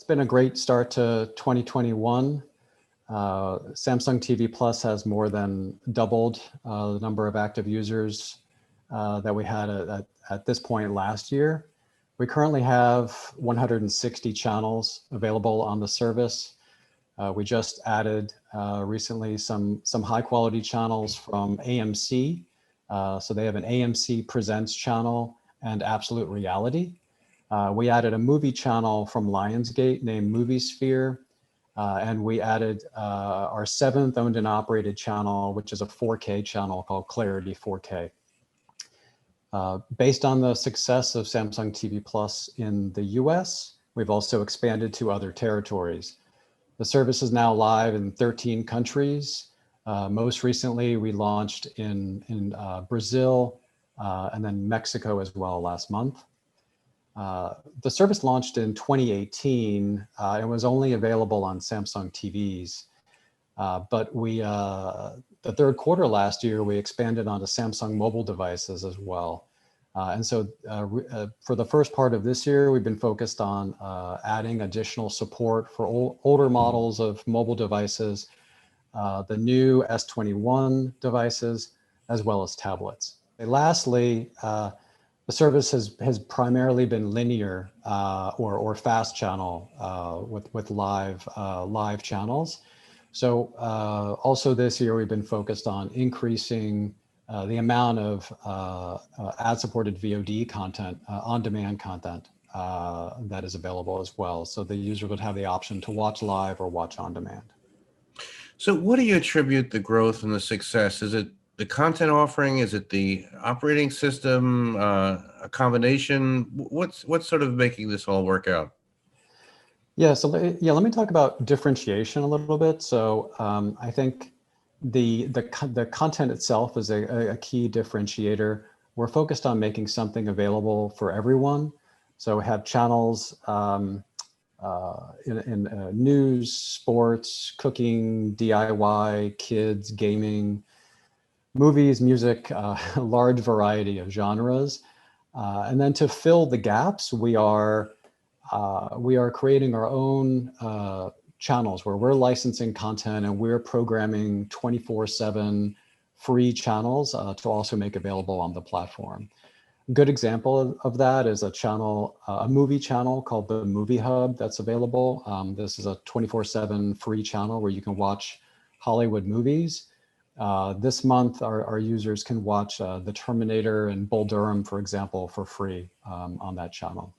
It's been a great start to 2021. Samsung TV Plus has more than doubled the number of active users that we had at this point last year. We currently have 160 channels available on the service. We just added recently some high quality channels from AMC. So they have an AMC Presents channel and Absolute Reality. We added a movie channel from Lionsgate named MovieSphere. And we added our 7th owned and operated channel, which is a 4K channel called Clarity 4K. Based on the success of Samsung TV Plus in the US, we've also expanded to other territories. The service is now live in 13 countries. Most recently, we launched in Brazil and then Mexico as well last month. The service launched in 2018 and was only available on Samsung TVs. But the third quarter last year, we expanded onto Samsung mobile devices as well. And so for the first part of this year, we've been focused on adding additional support for older models of mobile devices, the new S21 devices, as well as tablets. And lastly, the service has primarily been linear or fast channel with live channels. So also this year, we've been focused on increasing the amount of ad-supported VOD content, on-demand content that is available as well. So the user would have the option to watch live or watch on demand. So what do you attribute the growth and the success? Is it the content offering? Is it the operating system, a combination? What's sort of making this all work out? Yeah, so let me talk about differentiation a little bit. So I think the content itself is a key differentiator. We're focused on making something available for everyone. So we have channels in news, sports, cooking, DIY, kids, gaming, movies, music, a large variety of genres. And then to fill the gaps, we are creating our own channels where we're licensing content and we're programming 24/7 free channels to also make available on the platform. A good example of that is a movie channel called the Movie Hub that's available. This is a 24/7 free channel where you can watch Hollywood movies. This month, our users can watch The Terminator and Bull Durham, for example, for free on that channel.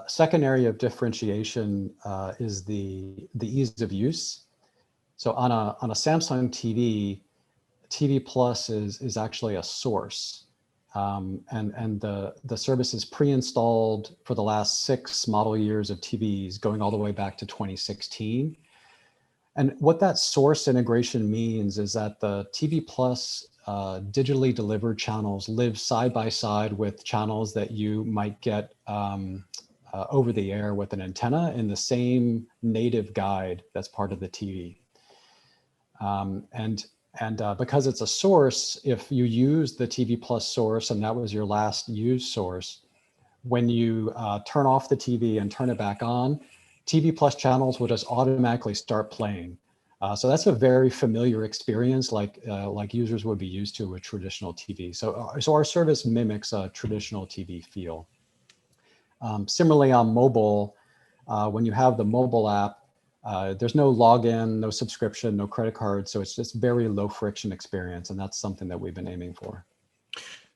Second area of differentiation is the ease of use. So on a Samsung TV, TV Plus is actually a source. And the service is pre-installed for the last 6 model years of TVs, going all the way back to 2016. And what that source integration means is that the TV Plus digitally delivered channels live side by side with channels that you might get over the air with an antenna in the same native guide that's part of the TV. And because it's a source, if you use the TV Plus source and that was your last used source, when you turn off the TV and turn it back on, TV Plus channels will just automatically start playing. So that's a very familiar experience, like users would be used to with traditional TV. So our service mimics a traditional TV feel. Similarly on mobile, when you have the mobile app, there's no login, no subscription, no credit card. So it's just very low friction experience. And that's something that we've been aiming for.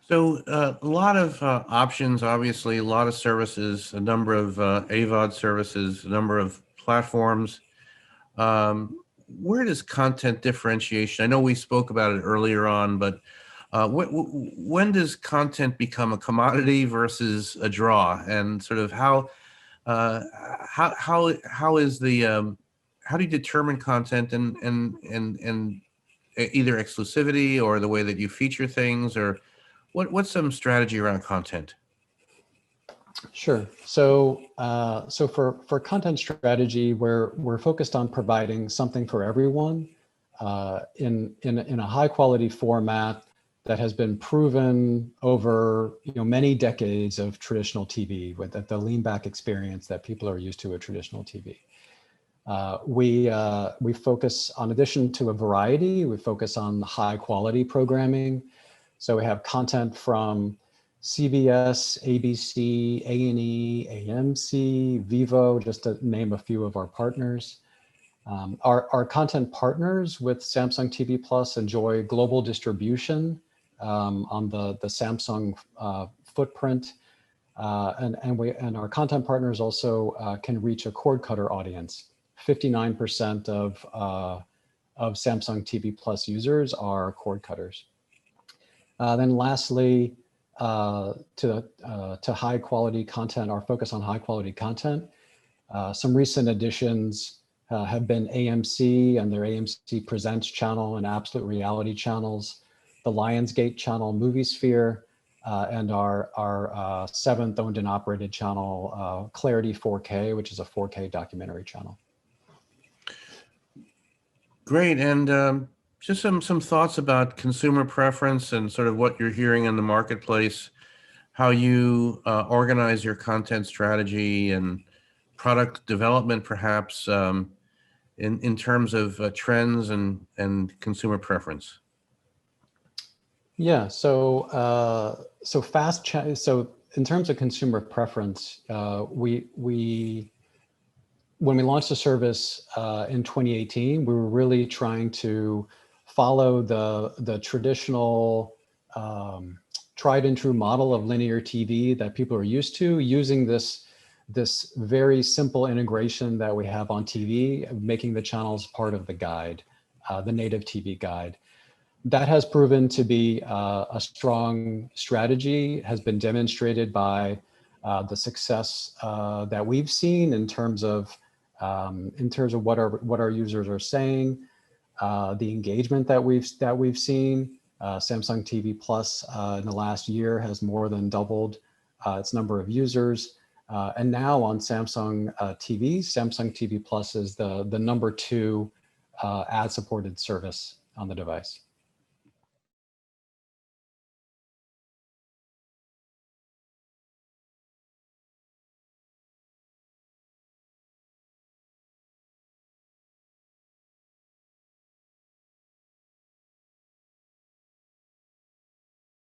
So a lot of options, obviously, a lot of services, a number of AVOD services, a number of platforms. Where does content differentiation? I know we spoke about it earlier on, but when does content become a commodity versus a draw, and sort of how is the how do you determine content and either exclusivity or the way that you feature things, or what's some strategy around content? Sure. So for content strategy, we're focused on providing something for everyone in a high quality format that has been proven over many decades of traditional TV with the lean back experience that people are used to with traditional TV. We focus, on addition to a variety, we focus on high quality programming. So we have content from CBS, ABC, A&E, AMC, Vivo, just to name a few of our partners. Our content partners with Samsung TV Plus enjoy global distribution on the Samsung footprint. And our content partners also can reach a cord cutter audience. 59% of Samsung TV Plus users are cord cutters. Then lastly, to high quality content, our focus on high quality content. Some recent additions have been AMC and their AMC Presents channel and Absolute Reality channels, the Lionsgate channel MovieSphere, and our seventh owned and operated channel, Clarity 4K, which is a 4K documentary channel. Great. And just some thoughts about consumer preference and sort of what you're hearing in the marketplace, how you organize your content strategy and product development, perhaps in terms of trends and consumer preference. Yeah, so so in terms of consumer preference, when we launched the service in 2018, we were really trying to follow the traditional tried and true model of linear TV that people are used to, using this very simple integration that we have on TV, making the channels part of the guide, the native TV guide. That has proven to be a strong strategy, has been demonstrated by the success that we've seen in terms of what our users are saying, the engagement that we've seen. Samsung TV Plus in the last year has more than doubled its number of users, and now on Samsung TVs, Samsung TV Plus is the number 2 ad-supported service on the device.